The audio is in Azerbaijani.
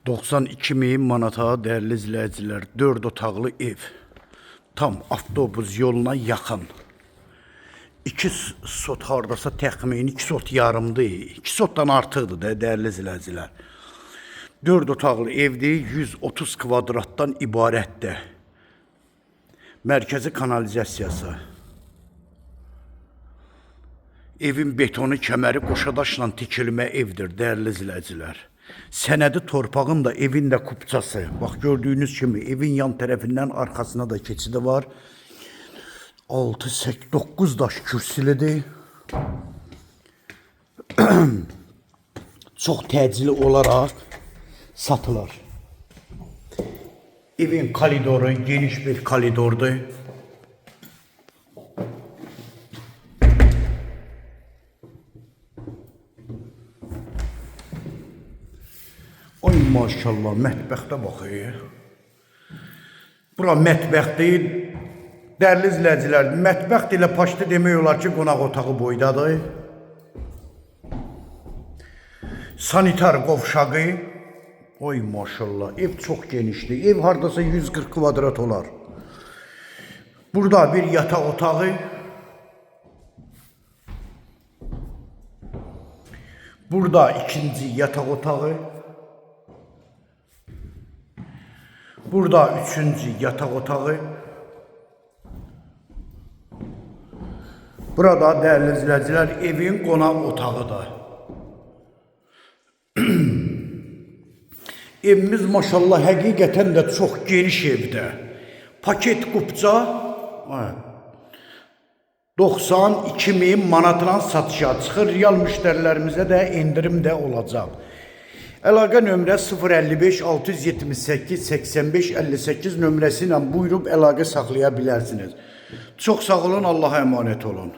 92 min manata dəyərli izləyicilər, 4 otaqlı ev, tam avtobus yoluna yaxın. 2 sot hardasa təxmini 2 sot yarımdır, 2 sotdan artıqdır da dəyərli izləyicilər. 4 otaqlı evdir, 130 kvadratdan ibarətdir. Mərkəzi kanalizasiyası. Evin betonu kəməri qoşadaşla tikilmə evdir dəyərli izləyicilər. Sənədi torpağın da evin də kupçası. Bax gördüyünüz kimi evin yan tərəfindən arxasına da keçidi var. 6-9 daş kürsilidir. Çox təcili olaraq satılır. Evin koridoru geniş bir koridordur. Ay maşallah, mətbəxtə baxıyor. Bura mətbəxtdir. Dəyərli izləyicilər, mətbəxt ilə paştı demək olar ki, qonaq otağı boydadır. Sanitar qovşağı. Oy maşallah, ev çox genişdir. Ev hardasa 140 kvadrat olar. Burada bir yataq otağı. Burada ikinci yataq otağı. Burada üçüncü yataq otağı. Burada dəyərli izləyicilər, evin qonaq otağıdır. Evimiz maşallah həqiqətən də çox geniş evdir. Paket qupça 92 min manatla satışa çıxır. Real müştərilərimizə də endirim də olacaq. Əlaqə nömrə 055 678 85 58 nömrəsi ilə buyurub əlaqə saxlaya bilərsiniz. Çox sağ olun, Allah'a emanet olun.